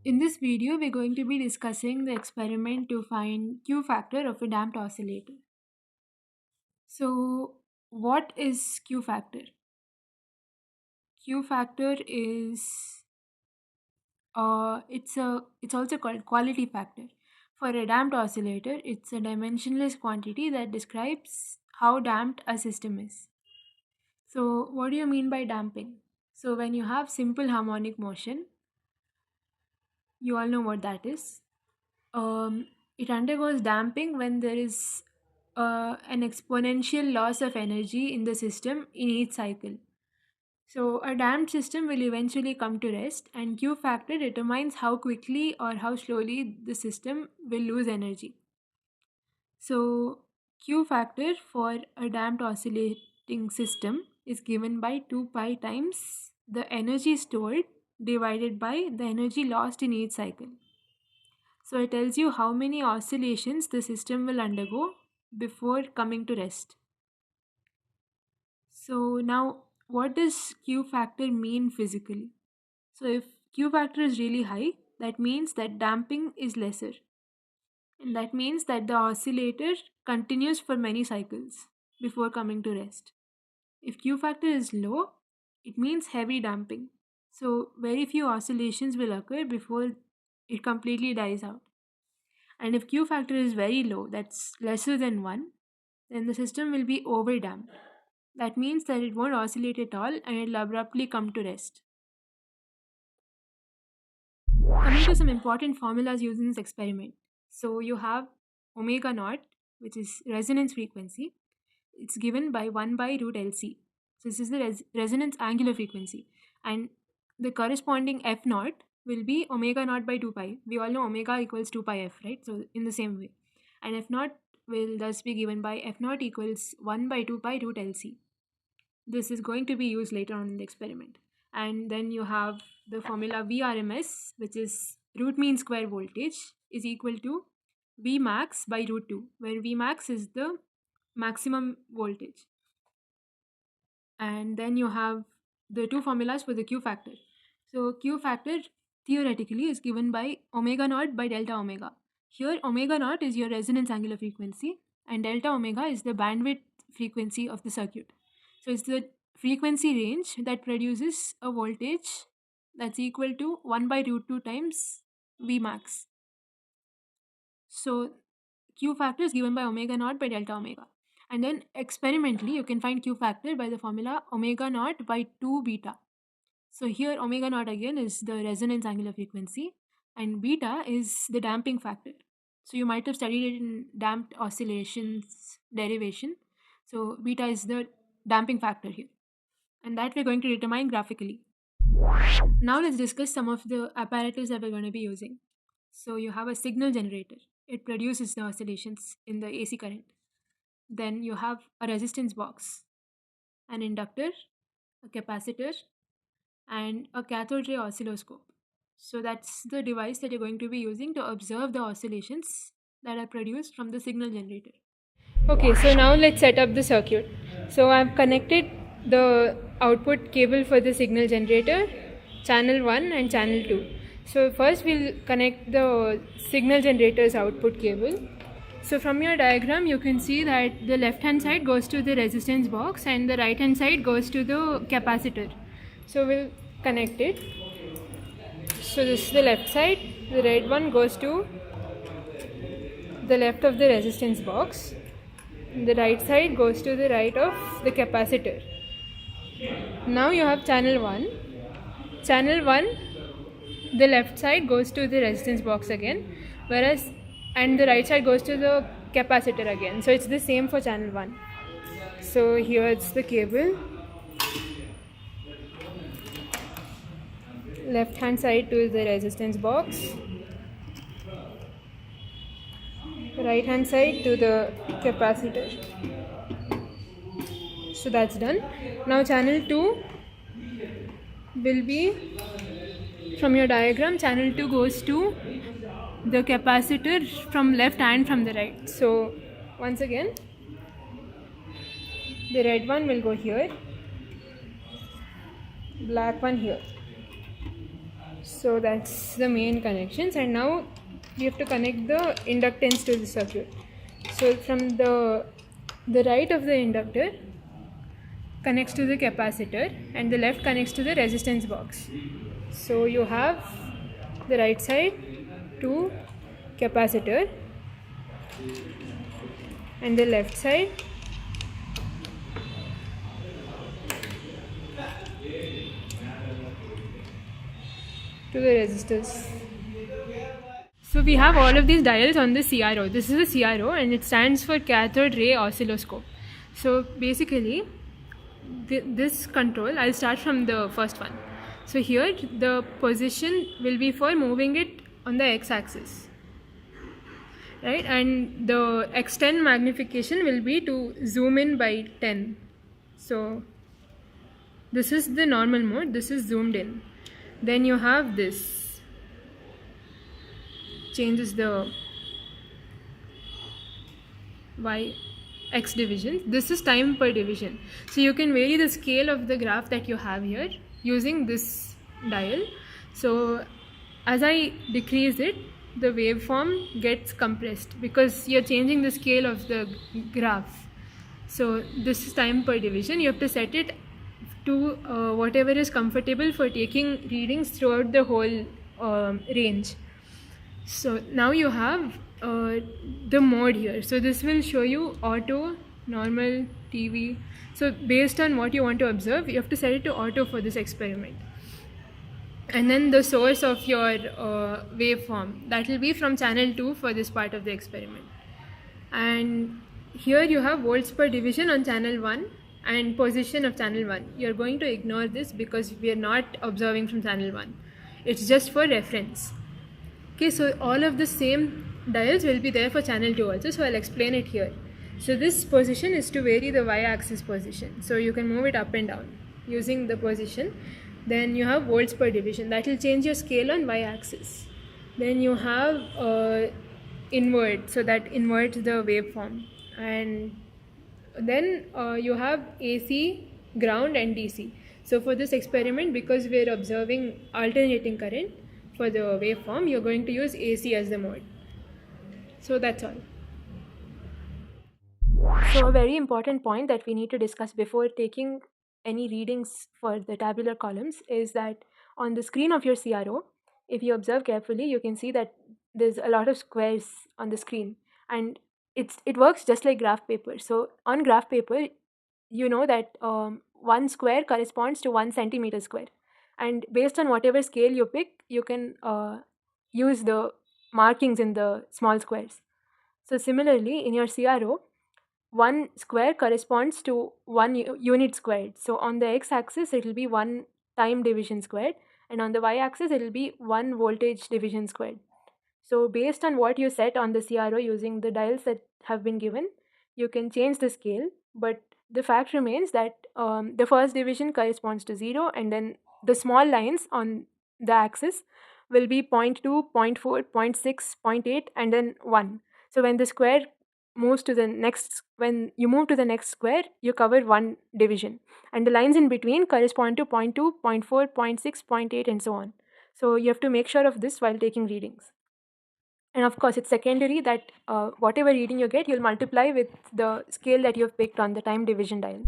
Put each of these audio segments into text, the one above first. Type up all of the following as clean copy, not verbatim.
In this video, we're going to be discussing the experiment to find Q factor of a damped oscillator. So, what is Q factor? Q factor is it's also called quality factor. For a damped oscillator, it's a dimensionless quantity that describes how damped a system is. So, what do you mean by damping? So, when you have simple harmonic motion, you all know what that is. It undergoes damping when there is an exponential loss of energy in the system in each cycle. So, a damped system will eventually come to rest, and Q factor determines how quickly or how slowly the system will lose energy. So, Q factor for a damped oscillating system is given by 2 pi times the energy stored divided by the energy lost in each cycle. So it tells you how many oscillations the system will undergo before coming to rest. So now, what does Q factor mean physically? So if Q factor is really high, that means that damping is lesser. And that means that the oscillator continues for many cycles before coming to rest. If Q factor is low, it means heavy damping. So very few oscillations will occur before it completely dies out. And if Q factor is very low, that's lesser than 1, then the system will be overdamped. That means that it won't oscillate at all and it will abruptly come to rest. Coming to some important formulas used in this experiment. So you have omega naught, which is resonance frequency. It's given by 1 by root LC. So this is the resonance angular frequency. And the corresponding F naught will be omega naught by 2 pi. We all know omega equals 2 pi F, right? So in the same way. And F naught will thus be given by F naught equals 1 by 2 pi root LC. This is going to be used later on in the experiment. And then you have the formula VRMS, which is root mean square voltage, is equal to V max by root 2, where V max is the maximum voltage. And then you have the two formulas for the Q factor. So Q factor theoretically is given by omega naught by delta omega. Here omega naught is your resonance angular frequency and delta omega is the bandwidth frequency of the circuit. So it's the frequency range that produces a voltage that's equal to 1 by root 2 times V max. So Q factor is given by omega naught by delta omega. And then experimentally, you can find Q factor by the formula omega naught by 2 beta. So here omega naught again is the resonance angular frequency and beta is the damping factor. So you might have studied it in damped oscillations derivation. So beta is the damping factor here. And that we're going to determine graphically. Now let's discuss some of the apparatus that we're going to be using. So you have a signal generator. It produces the oscillations in the AC current. Then you have a resistance box, an inductor, a capacitor, and a cathode ray oscilloscope. So that's the device that you're going to be using to observe the oscillations that are produced from the signal generator. Okay, so now let's set up the circuit. So I've connected the output cable for the signal generator, channel 1 and channel 2. So first we'll connect the signal generator's output cable. So from your diagram you can see that the left hand side goes to the resistance box and the right hand side goes to the capacitor. So we'll connect it. So this is the left side, the red one goes to the left of the resistance box. The right side goes to the right of the capacitor. Now you have channel 1. Channel 1, the left side goes to the resistance box again, and the right side goes to the capacitor again. So it's the same for channel 1. So here it's the cable. Left hand side to the resistance box. Right hand side to the capacitor. So that's done. Now channel 2 will be, from your diagram, channel 2 goes to the capacitor from left and from the right. So once again, the red one will go here, black one here. So that's the main connections, and now we have to connect the inductance to the circuit. So from the right of the inductor connects to the capacitor and the left connects to the resistance box. So you have the right side to capacitor and the left side to the resistors. So we have all of these dials on the CRO. This is a CRO and it stands for cathode ray oscilloscope. So basically this control, I'll start from the first one. So here the position will be for moving it on the x-axis, right? And the x10 magnification will be to zoom in by 10. So this is the normal mode, this is zoomed in. Then you have this, changes the x division. This is time per division. So you can vary the scale of the graph that you have here using this dial. So as I decrease it, the waveform gets compressed because you're changing the scale of the graph. So this is time per division. You have to set it to whatever is comfortable for taking readings throughout the whole range. So now you have the mode here. So this will show you auto, normal, TV. So based on what you want to observe, you have to set it to auto for this experiment. And then the source of your waveform, that will be from channel 2 for this part of the experiment. And here you have volts per division on channel 1 and position of channel 1. You're going to ignore this because we are not observing from channel 1. It's just for reference. Okay, so all of the same dials will be there for channel 2 also, so I'll explain it here. So this position is to vary the y-axis position. So you can move it up and down using the position. Then you have volts per division, that will change your scale on y-axis. Then you have invert, so that inverts the waveform. And then you have AC, ground and DC. So for this experiment, because we are observing alternating current for the waveform, you're going to use AC as the mode. So that's all. So a very important point that we need to discuss before taking any readings for the tabular columns is that on the screen of your CRO, if you observe carefully, you can see that there's a lot of squares on the screen, and it works just like graph paper. So on graph paper, you know that 1 square corresponds to 1 centimeter square, and based on whatever scale you pick, you can use the markings in the small squares. So similarly, in your CRO, 1 square corresponds to 1 unit squared. So on the x-axis, it will be 1 time division squared, and on the y-axis, it will be 1 voltage division squared. So based on what you set on the CRO using the dials that have been given, you can change the scale, but the fact remains that the first division corresponds to 0, and then the small lines on the axis will be 0.2, 0.4, 0.6, 0.8, and then 1. So when the square moves to the next, when you move to the next square, you cover 1 division, and the lines in between correspond to 0.2, 0.4, 0.6, 0.8, and so on. So you have to make sure of this while taking readings. And of course, it's secondary that whatever reading you get, you'll multiply with the scale that you've picked on the time division dials.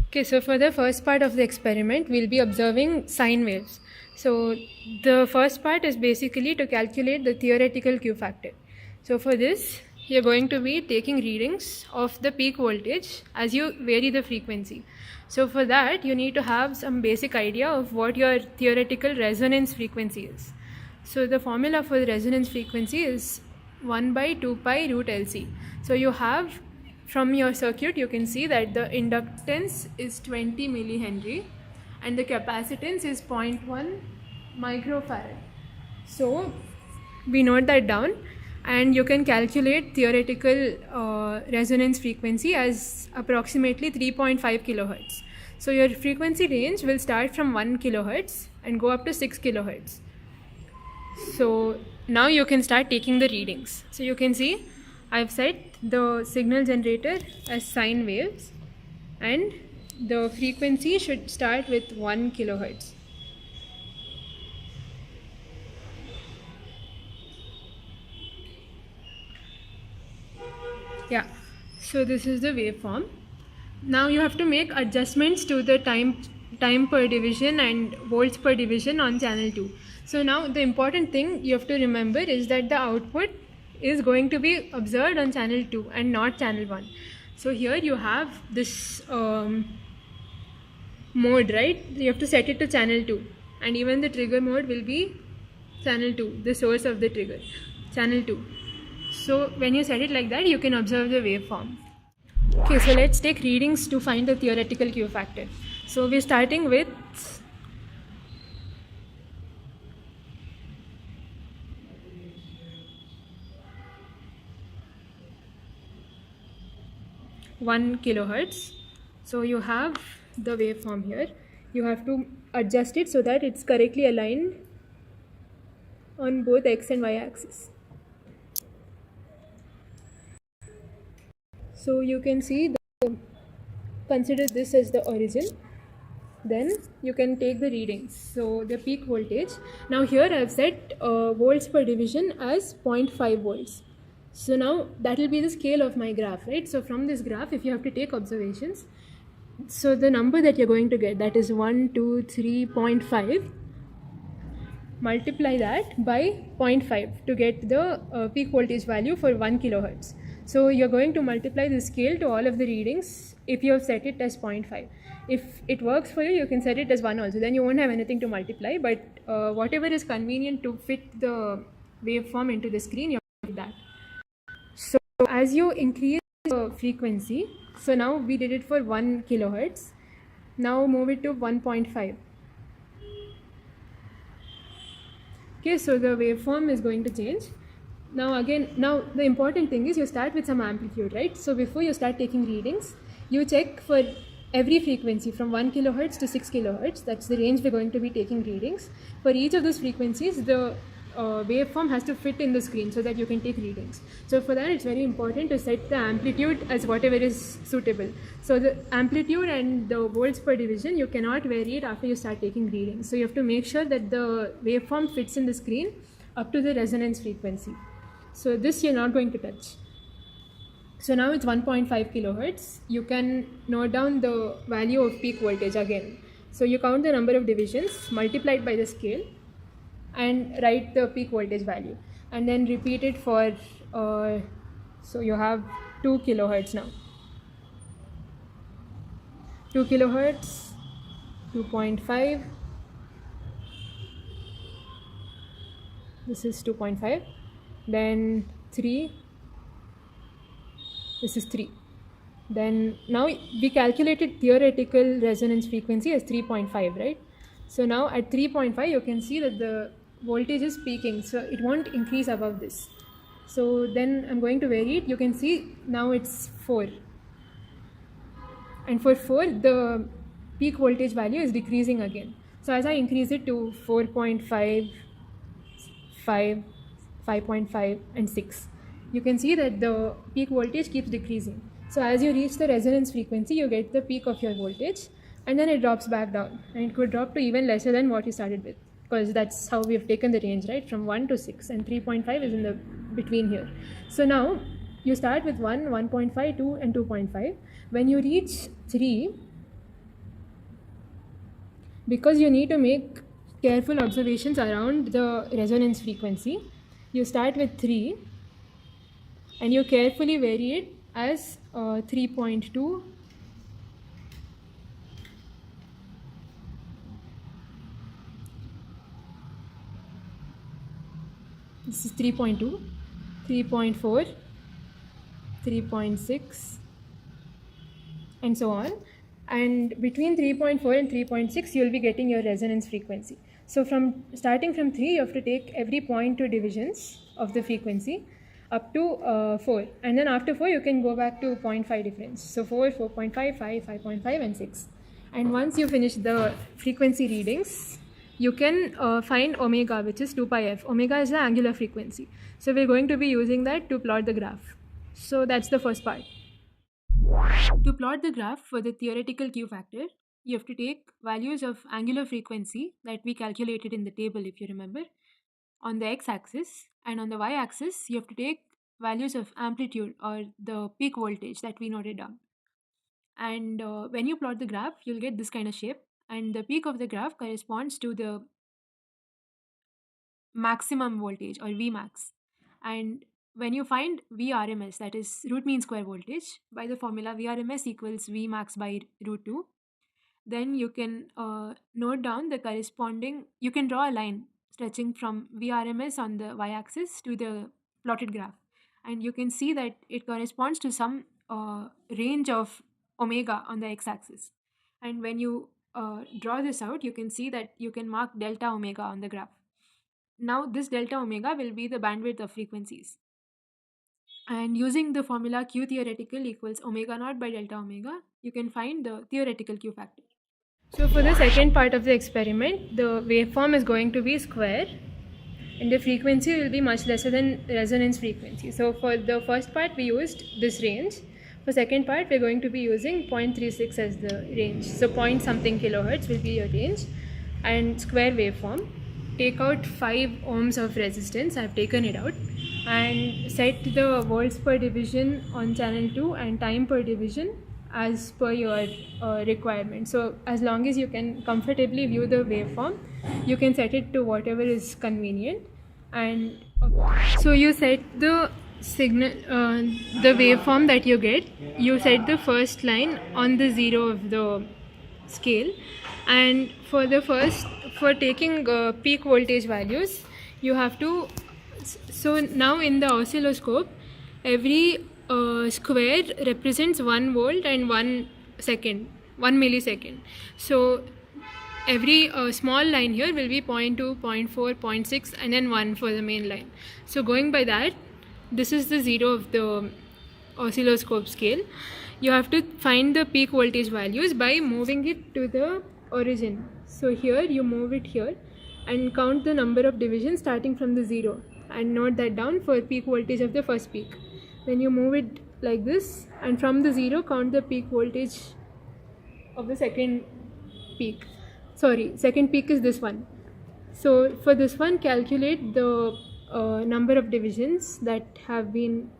Okay, so for the first part of the experiment, we'll be observing sine waves. So the first part is basically to calculate the theoretical Q factor. So for this, you're going to be taking readings of the peak voltage as you vary the frequency. So for that, you need to have some basic idea of what your theoretical resonance frequency is. So the formula for the resonance frequency is 1 by 2 pi root LC. So you have, from your circuit, you can see that the inductance is 20 millihenry and the capacitance is 0.1 microfarad. So we note that down, and you can calculate theoretical resonance frequency as approximately 3.5 kilohertz. So your frequency range will start from 1 kilohertz and go up to 6 kilohertz. So now you can start taking the readings. So you can see I've set the signal generator as sine waves, and the frequency should start with 1 kilohertz. Yeah. So this is the waveform. Now you have to make adjustments to the time per division and volts per division on channel 2. So now the important thing you have to remember is that the output is going to be observed on channel 2 and not channel 1. So here you have this mode, right? You have to set it to channel 2, and even the trigger mode will be channel 2, the source of the trigger, channel 2. So when you set it like that, you can observe the waveform. Okay, so let's take readings to find the theoretical Q factor. So we're starting with 1 kilohertz. So you have the waveform here. You have to adjust it so that it's correctly aligned on both x and y axis. So you can see consider this as the origin. Then you can take the readings. So the peak voltage. Now here I have set volts per division as 0.5 volts. So now that will be the scale of my graph, right? So from this graph, if you have to take observations, so the number that you're going to get, that is 1, 2, 3.5, multiply that by 0.5 to get the peak voltage value for 1 kilohertz. So you're going to multiply the scale to all of the readings if you have set it as 0.5. If it works for you, you can set it as 1 also. Then you won't have anything to multiply, but whatever is convenient to fit the waveform into the screen, you have to do that. So as you increase the frequency, so now we did it for 1 kilohertz. Now move it to 1.5. Okay, so the waveform is going to change. Now the important thing is you start with some amplitude, right? So before you start taking readings, you check for every frequency from 1 kilohertz to 6 kilohertz. That's the range we're going to be taking readings. For each of those frequencies, the waveform has to fit in the screen so that you can take readings. So for that, it's very important to set the amplitude as whatever is suitable. So the amplitude and the volts per division, you cannot vary it after you start taking readings. So you have to make sure that the waveform fits in the screen up to the resonance frequency. So this you're not going to touch. So now it's 1.5 kilohertz. You can note down the value of peak voltage again. So you count the number of divisions multiplied by the scale and write the peak voltage value, and then repeat it for so you have 2 kilohertz now. 2 kilohertz, 2.5, this is 2.5, then 3, this is 3. Then now we calculated theoretical resonance frequency as 3.5, right? So now at 3.5 you can see that the voltage is peaking, so it won't increase above this. So then I'm going to vary it. You can see now it's 4, and for 4 the peak voltage value is decreasing again. So as I increase it to 4.5, 5, 5.5 and 6, you can see that the peak voltage keeps decreasing. So as you reach the resonance frequency, you get the peak of your voltage, and then it drops back down, and it could drop to even lesser than what you started with, because that's how we have taken the range, right, from 1 to 6, and 3.5 is in the between here. So now you start with 1, 1.5, 2 and 2.5. When you reach 3, because you need to make careful observations around the resonance frequency, you start with 3 and you carefully vary it as 3.2, this is 3.2, 3.4, 3.6 and so on. And between 3.4 and 3.6 you will be getting your resonance frequency. So from starting from 3, you have to take every 0.2 divisions of the frequency up to 4, and then after 4 you can go back to 0.5 difference. So 4, 4.5, 5, 5.5 and 6. And once you finish the frequency readings, you can find omega, which is 2 pi f. Omega is the angular frequency. So we're going to be using that to plot the graph. So that's the first part. To plot the graph for the theoretical Q factor, you have to take values of angular frequency that we calculated in the table, if you remember, on the x-axis, and on the y-axis you have to take values of amplitude or the peak voltage that we noted down. And when you plot the graph, you'll get this kind of shape. And the peak of the graph corresponds to the maximum voltage or Vmax. And when you find Vrms, that is root mean square voltage, by the formula Vrms equals Vmax by root 2, then you can note down the corresponding, you can draw a line stretching from Vrms on the y-axis to the plotted graph. And you can see that it corresponds to some range of omega on the x-axis. And when you draw this out, you can see that you can mark delta omega on the graph. Now this delta omega will be the bandwidth of frequencies. And using the formula Q theoretical equals omega naught by delta omega, you can find the theoretical Q factor. So for the second part of the experiment, the waveform is going to be square and the frequency will be much lesser than resonance frequency. So for the first part we used this range. For second part we're going to be using 0.36 as the range. So point something kilohertz will be your range and square waveform. Take out 5 ohms of resistance, I've taken it out, and set the volts per division on channel 2 and time per division as per your requirement. So as long as you can comfortably view the waveform, you can set it to whatever is convenient. And so you set the signal, the waveform that you get, you set the first line on the 0 of the scale, and for taking peak voltage values, you have to, so now in the oscilloscope every square represents 1 volt and 1 millisecond. So every small line here will be 0.2, 0.4, 0.6 and then 1 for the main line. So going by that, this is the 0 of the oscilloscope scale. You have to find the peak voltage values by moving it to the origin. So here you move it here and count the number of divisions starting from the 0 and note that down for peak voltage of the first peak. Then you move it like this and from the 0 count the peak voltage of the second peak. Second peak is this one. So for this one, calculate the number of divisions that have been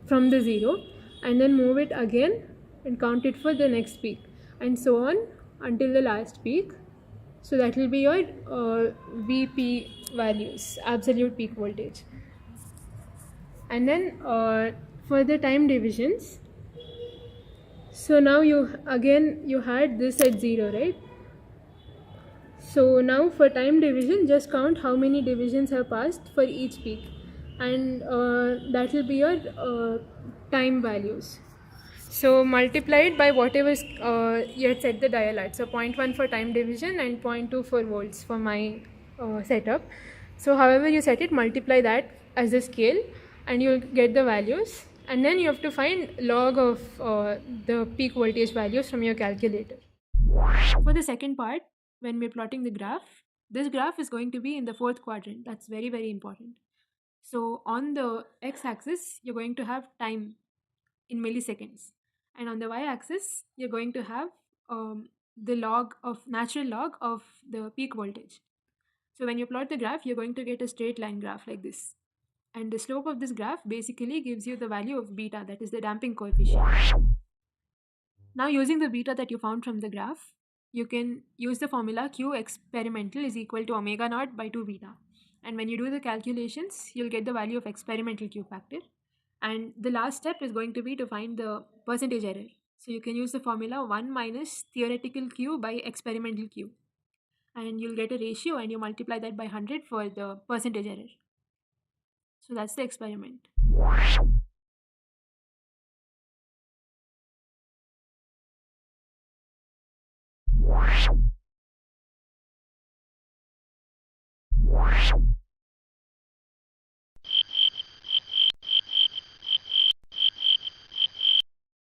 from the 0 and then move it again and count it for the next peak and so on until the last peak. So that will be your Vp values, absolute peak voltage. And then for the time divisions, so now you had this at 0, right? So now for time division, just count how many divisions have passed for each peak, and that will be your time values. So multiply it by whatever you had set the dial at. So 0.1 for time division and 0.2 for volts for my setup. So however you set it, multiply that as the scale and you'll get the values, and then you have to find log of the peak voltage values from your calculator. For the second part, when we're plotting the graph, this graph is going to be in the 4th quadrant. That's very, very important. So on the x-axis, you're going to have time in milliseconds, and on the y-axis, you're going to have the natural log of the peak voltage. So when you plot the graph, you're going to get a straight line graph like this. And the slope of this graph basically gives you the value of beta, that is the damping coefficient. Now using the beta that you found from the graph, you can use the formula Q experimental is equal to omega naught by 2 beta. And when you do the calculations, you'll get the value of experimental Q factor. And the last step is going to be to find the percentage error. So you can use the formula 1 minus theoretical Q by experimental Q. And you'll get a ratio and you multiply that by 100 for the percentage error. So that's the experiment.